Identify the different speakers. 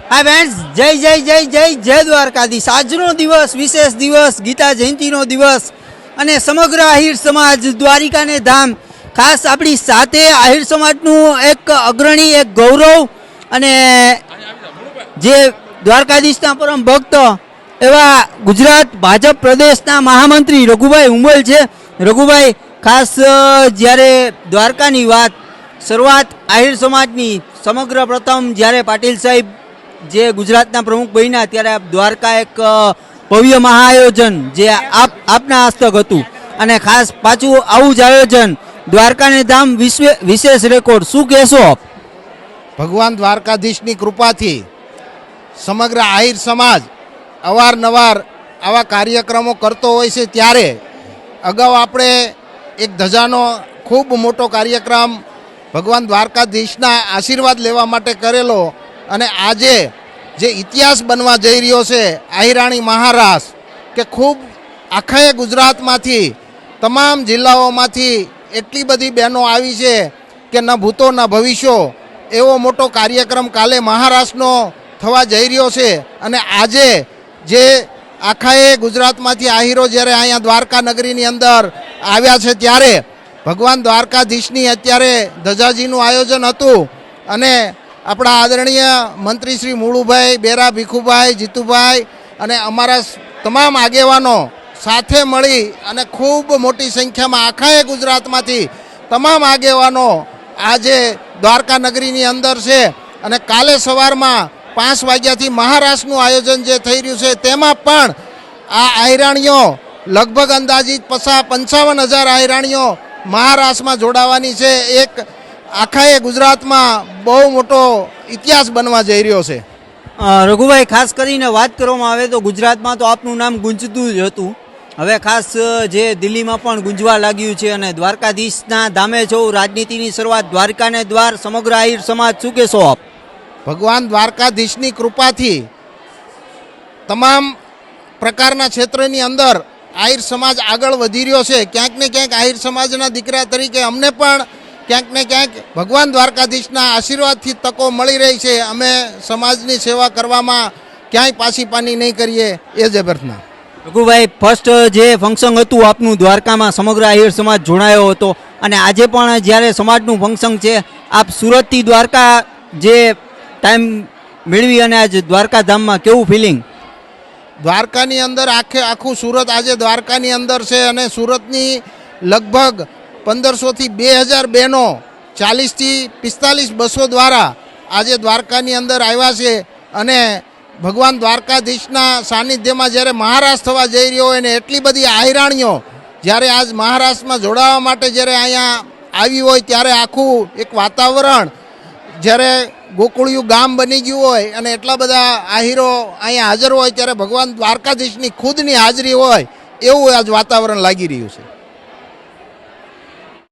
Speaker 1: હા ફ્રેન્ડ્સ, જય જય જય જય જય દ્વારકાધીશ. આજનો દિવસ વિશેષ દિવસ, ગીતા જયંતિનો દિવસ અને સમગ્ર આહિર સમાજ દ્વારિકાને ધામ. ખાસ આપણી સાથે આહિર સમાજનું એક અગ્રણી, એક ગૌરવ અને જે દ્વારકાધીશના પરમ ભક્ત એવા ગુજરાત ભાજપ પ્રદેશના મહામંત્રી રઘુભાઈ હુંબલ છે. રઘુભાઈ, ખાસ જ્યારે દ્વારકાની વાત, શરૂઆત આહિર સમાજની સમગ્ર પ્રથમ જ્યારે પાટીલ સાહેબ જે ગુજરાતના પ્રમુખ બન્યા ત્યારે દ્વારકા એક ભવ્ય મહાઆયોજન જે આપના હસ્તક હતું અને ખાસ પાછું આવું જ આયોજન દ્વારકાને ધામ વિશેષ રેકોર્ડ, શું કહેશો?
Speaker 2: ભગવાન દ્વારકાધીશની કૃપાથી સમગ્ર આહિર સમાજ અવારનવાર આવા કાર્યક્રમો કરતો હોય છે. ત્યારે અગાઉ આપણે એક ધજાનો ખૂબ મોટો કાર્યક્રમ ભગવાન દ્વારકાધીશના આશીર્વાદ લેવા માટે કરેલો અને આજે જે ઇતિહાસ બનવા જઈ રહ્યો છે આહિરાણી મહારાસ, કે ખૂબ આખા ગુજરાતમાંથી તમામ જિલ્લાઓમાંથી એટલી બધી બહેનો આવી છે કે ન ભૂતો ન ભવિષ્યો, એવો મોટો કાર્યક્રમ કાલે મહારાષ્ટ્રનો થવા જઈ રહ્યો છે. અને આજે જે આખા ગુજરાતમાંથી આહિરો જ્યારે અહીંયા દ્વારકા નગરીની અંદર આવ્યા છે ત્યારે ભગવાન દ્વારકાધીશની અત્યારે ધજાજીનું આયોજન હતું અને આપણા આદરણીય મંત્રી શ્રી મુળુભાઈ, બેરા ભીખુભાઈ, જીતુભાઈ અને અમારા તમામ આગેવાનો સાથે મળી અને ખૂબ મોટી સંખ્યામાં આખા ગુજરાતમાંથી તમામ આગેવાનો આજે દ્વારકા નગરીની અંદર છે. અને કાલે સવારમાં 5 વાગ્યાથી મહારાષ્ટ્રનું આયોજન જે થઈ રહ્યું છે તેમાં પણ આ આહિરાણીઓ લગભગ અંદાજિત 55,000 આહિરાણીઓ મહારાષ્ટ્રમાં જોડાવાની છે. એક આખા ગુજરાતમાં બહુ મોટો ઇતિહાસ બનવા જઈ રહ્યો છે.
Speaker 1: રઘુભાઈ, ખાસ કરીને વાત કરવામાં આવે તો ગુજરાતમાં તો આપનું નામ ગુંજતું જ હતું, હવે ખાસ જે દિલ્હીમાં પણ ગુંજવા લાગ્યું છે અને દ્વારકાધીશના ધામે છો, રાજનીતિની શરૂઆત દ્વારકાને દ્વાર, સમગ્ર આહિર સમાજ, શું કહેશો આપ?
Speaker 2: ભગવાન દ્વારકાધીશની કૃપાથી તમામ પ્રકારના ક્ષેત્રની અંદર આહિર સમાજ આગળ વધી રહ્યો છે. ક્યાંક ને ક્યાંક આહિર સમાજના દીકરા તરીકે અમને પણ ક્યાંક ને ક્યાંક ભગવાન દ્વારકાધીશના આશીર્વાદથી તકો મળી રહી છે. અમે સમાજની સેવા કરવામાં ક્યાંય પાછી પાની નહીં કરીએ, એ જ પ્રાર્થના.
Speaker 1: રઘુભાઈ, ફર્સ્ટ જે ફંક્શન હતું આપનું દ્વારકામાં, સમગ્ર આહિર સમાજ જોડાયો હતો અને આજે પણ જ્યારે સમાજનું ફંક્શન છે, આપ સુરતથી દ્વારકા જે ટાઈમ મેળવી અને આજ દ્વારકા ધામમાં કેવું ફિલિંગ?
Speaker 2: દ્વારકાની અંદર આખું સુરત આજે દ્વારકાની અંદર છે અને સુરતની લગભગ 1500થી 2000 બહેનો 40થી 45 બસો દ્વારા આજે દ્વારકાની અંદર આવ્યા છે. અને ભગવાન દ્વારકાધીશના સાનિધ્યમાં જ્યારે મહારાષ્ટ્ર થવા જઈ રહ્યો હોય ને એટલી બધી આહિરાણીઓ જ્યારે આજ મહારાષ્ટ્રમાં જોડાવા માટે જ્યારે અહીંયા આવી હોય ત્યારે આખું એક વાતાવરણ જ્યારે ગોકુળિયું ગામ બની ગયું હોય અને એટલા બધા આહિરો અહીંયા હાજર હોય ત્યારે ભગવાન દ્વારકાધીશની ખુદની હાજરી હોય એવું આજ વાતાવરણ લાગી રહ્યું છે.